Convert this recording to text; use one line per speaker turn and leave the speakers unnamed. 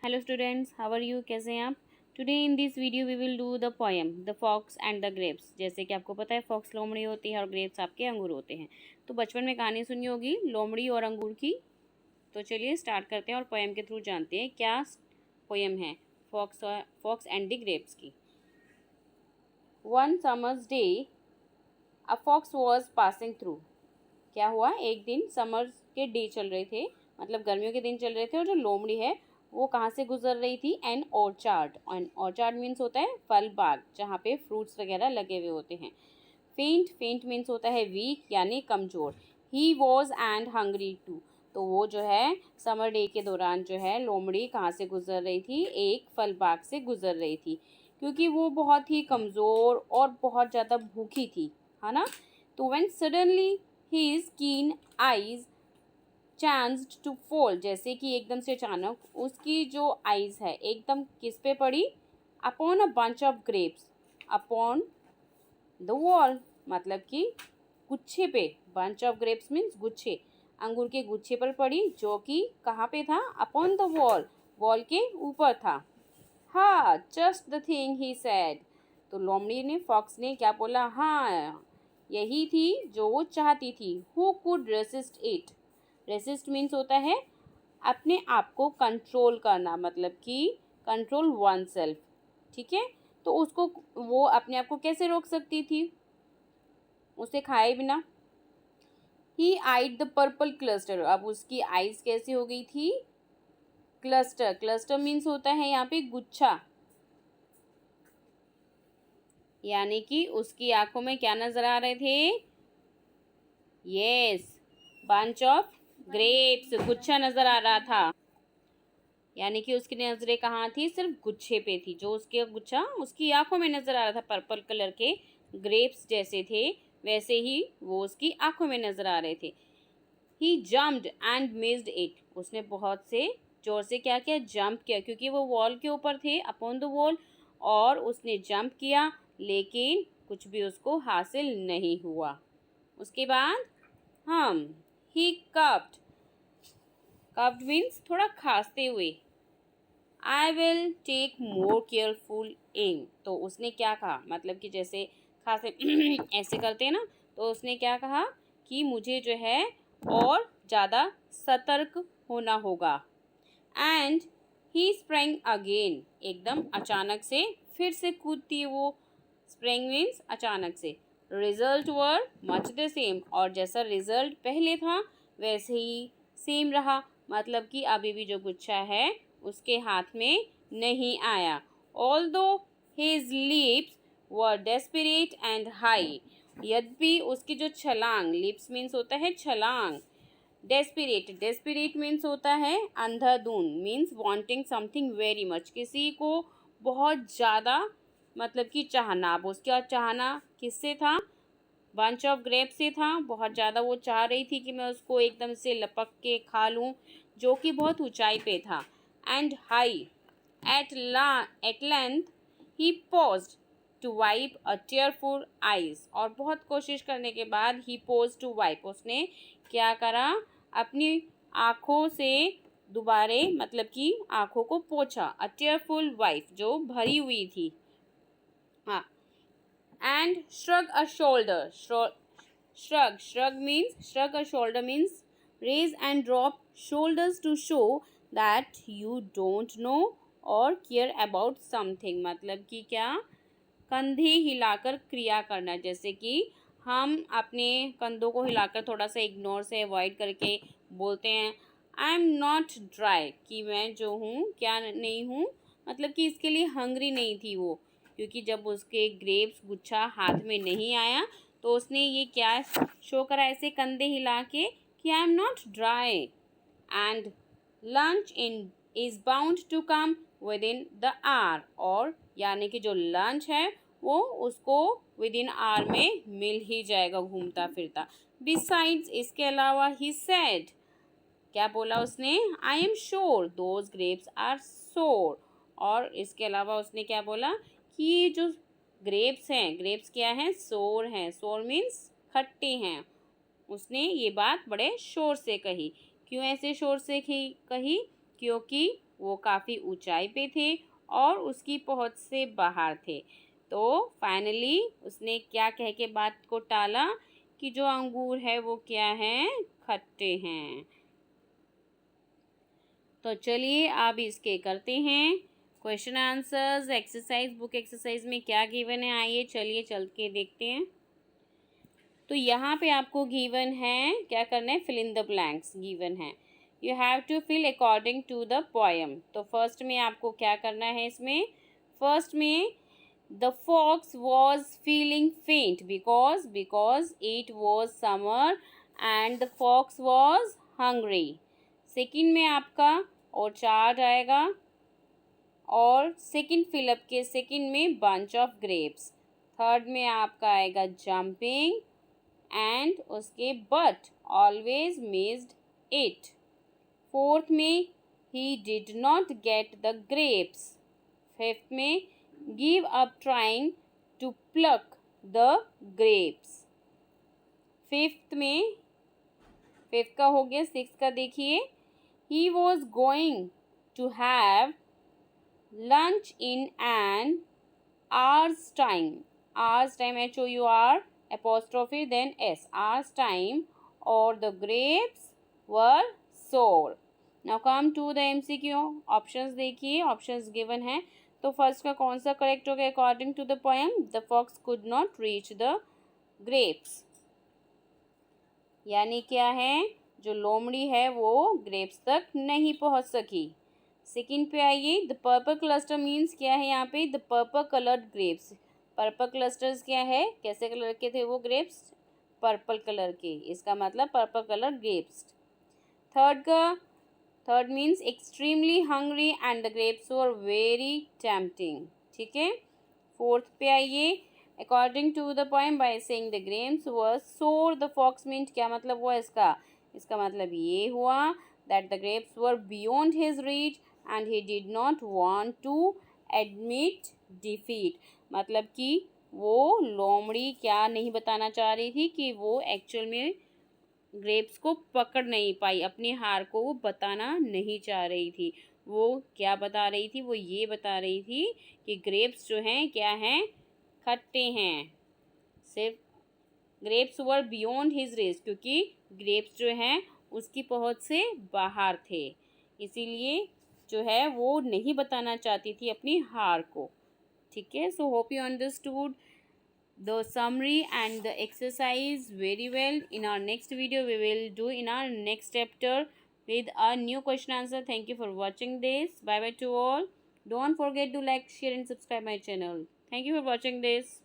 Hello students, how are you? कैसे हैं आप? Today in this video we will do the poem the fox and the grapes. जैसे कि आपको पता है, फॉक्स लोमड़ी होती है और ग्रेप्स आपके अंगूर होते हैं। तो बचपन में कहानी सुनी होगी लोमड़ी और अंगूर की। तो चलिए स्टार्ट करते हैं और पोएम के थ्रू जानते हैं क्या पोएम है fox fox and the grapes की। One summer's day a fox was passing through. क्या हुआ, एक दिन समर के डे चल रहे थे, मतलब गर्मियों के दिन चल रहे थे, और जो लोमड़ी है वो कहाँ से गुजर रही थी? An orchard. An orchard means होता है फल बाग, जहाँ पे फ्रूट्स वगैरह लगे हुए होते हैं। फेंट, फेंट मीन्स होता है वीक यानी कमज़ोर। He was and hungry too. तो वो जो है समर डे के दौरान जो है लोमड़ी कहाँ से गुजर रही थी? एक फल बाग से गुजर रही थी, क्योंकि वो बहुत ही कमज़ोर और बहुत ज़्यादा भूखी थी, है ना। तो when suddenly his keen eyes chanced to fall, जैसे कि एकदम से अचानक उसकी जो आईज है एकदम किस पे पड़ी? Upon a bunch of grapes upon the wall, मतलब कि गुच्छे पे। बंच ऑफ ग्रेप्स मीन्स गुच्छे, अंगूर के गुच्छे पर पड़ी, जो कि कहाँ पे था? अपॉन द वॉल, वॉल के ऊपर था। हाँ, just the thing he said. तो लोमड़ी ने, फॉक्स ने क्या बोला? हाँ, यही थी जो वो चाहती थी। Who could resist it? Resist means होता है अपने आप को कंट्रोल करना, मतलब कि कंट्रोल वन सेल्फ। ठीक है, तो उसको, वो अपने आप को कैसे रोक सकती थी उसे खाए बिना? ही आइड द पर्पल क्लस्टर। अब उसकी आइज कैसी हो गई थी? क्लस्टर। क्लस्टर मीन्स होता है यहाँ पे गुच्छा, यानी कि उसकी आंखों में क्या नजर आ रहे थे? यस, बंच ऑफ ग्रेप्स, गुच्छा नजर आ रहा था। यानी कि उसकी नजरें कहाँ थी? सिर्फ गुच्छे पे थी। जो उसके गुच्छा उसकी आंखों में नजर आ रहा था, पर्पल कलर के ग्रेप्स जैसे थे, वैसे ही वो उसकी आंखों में नजर आ रहे थे। ही जम्प्ड एंड मिस्ड इट। उसने बहुत से जोर से क्या किया? जंप किया, क्योंकि वो वॉल के ऊपर थे, अपॉन द वॉल, और उसने जंप किया, लेकिन कुछ भी उसको हासिल नहीं हुआ। उसके बाद हम ही कप्ड। कप्ड मीन्स थोड़ा खांसते हुए। I will take more careful am. तो उसने क्या कहा? मतलब कि जैसे खांसे ऐसे करते हैं ना, तो उसने क्या कहा कि मुझे जो है और ज़्यादा सतर्क होना होगा। And he sprang again. एकदम अचानक से फिर से कूदती है वो। स्प्रेंग मीन्स अचानक से। Result were much the same. और जैसा रिजल्ट पहले था वैसे ही सेम रहा, मतलब कि अभी भी जो गुच्छा है उसके हाथ में नहीं आया। Although his lips were desperate and high. यद्यपि उसकी जो छलांग, लिप्स मीन्स होता है छलांग, डेस्पिरेट, डेस्पिरेट मीन्स होता है अंधाधुन, means wanting something very much, किसी को बहुत ज़्यादा, मतलब कि चाहना। अब उसका चाहना किससे था? बंच ऑफ ग्रेप से था। बहुत ज़्यादा वो चाह रही थी कि मैं उसको एकदम से लपक के खा लूँ, जो कि बहुत ऊंचाई पे था। And high, at length he paused to wipe a tearful eyes. और बहुत कोशिश करने के बाद ही पोज टू वाइप, उसने क्या करा? अपनी आँखों से दोबारे, मतलब कि आँखों को पोंछा। अ टीयरफुल वाइप, जो भरी हुई थी। हाँ। And shrug a shoulder. Shrug, shrug a shoulder means raise and drop shoulders to show that you don't know or care about something. मतलब कि क्या? कंधे हिलाकर क्रिया करना, जैसे कि हम अपने कंधों को हिलाकर थोड़ा सा इग्नोर से अवॉइड करके बोलते हैं आई एम नॉट ड्राई, कि मैं जो हूँ क्या नहीं हूँ, मतलब कि इसके लिए हंग्री नहीं थी वो, क्योंकि जब उसके ग्रेप्स गुच्छा हाथ में नहीं आया तो उसने ये क्या शो करा? ऐसे कंधे हिला के कि I am not dry. And lunch in is bound to come within the hour. और यानी कि जो लंच है वो उसको विद इन आवर में मिल ही जाएगा घूमता फिरता। बिसाइड्स, इसके अलावा, ही सेड, क्या बोला उसने? I am sure those grapes are sour. और इसके अलावा उसने क्या बोला कि ये जो ग्रेप्स हैं, ग्रेप्स क्या हैं? सोर हैं। सोर मीन्स खट्टे हैं। उसने ये बात बड़े शोर से कही। क्यों ऐसे शोर से कही? क्योंकि वो काफ़ी ऊंचाई पे थे और उसकी पहुंच से बाहर थे। तो फाइनली उसने क्या कह के बात को टाला कि जो अंगूर है वो क्या हैं, खट्टे हैं। तो चलिए अब इसके करते हैं question answers. Exercise, book exercise में क्या गिवन है, आइए चलिए चल के देखते हैं। तो यहाँ पे आपको गिवन है, क्या करना है, fill in the blanks given है। You have to fill according to the poem. तो फर्स्ट में आपको क्या करना है, इसमें फर्स्ट में the fox was feeling faint because it was summer and the fox was hungry. Second में आपका और चार्ट आएगा और सेकेंड फिलअप के सेकेंड में बंच ऑफ ग्रेप्स। थर्ड में आपका आएगा जंपिंग एंड उसके but always missed it. Fourth में ही did not get the grapes. Fifth में give up trying to pluck the grapes. Fifth का हो गया। सिक्स का देखिए, he was going to have lunch in an hour's time HOUR apostrophe then S, hour's time, or the grapes were sour. Now come to the MCQ. Options देखिए, options given है। तो first का कौन सा correct हो गया, according to the poem the fox could not reach the grapes, यानी क्या है, जो लोमड़ी है वो ग्रेप्स तक नहीं पहुंच सकी। सेकेंड पे आइए, द पर्पल क्लस्टर मीन्स क्या है, यहाँ पे the purple coloured grapes. Purple clusters क्या है, कैसे कलर के थे वो ग्रेप्स, पर्पल कलर के, इसका मतलब purple colour grapes. Third means extremely hungry and the grapes were very tempting, ठीक है। फोर्थ पे आइए, according to the poem by saying the grapes were sour the fox means क्या मतलब हुआ इसका मतलब ये हुआ that the grapes were beyond his reach and he did not want to admit defeat, मतलब कि वो लोमड़ी क्या नहीं बताना चाह रही थी कि वो एक्चुअल में ग्रेप्स को पकड़ नहीं पाई, अपनी हार को वो बताना नहीं चाह रही थी। वो क्या बता रही थी, वो ये बता रही थी कि ग्रेप्स जो हैं क्या हैं, खट्टे हैं। सिर्फ grapes were beyond his race, क्योंकि ग्रेप्स जो हैं उसकी पहुंच से बाहर थे, इसीलिए जो है वो नहीं बताना चाहती थी अपनी हार को, ठीक है। So hope you understood the summary and the exercise very well. In our next video we will do in our next chapter with a new question answer. Thank you for watching this. Bye bye to all. Don't forget to like, share and subscribe my channel. Thank you for watching this.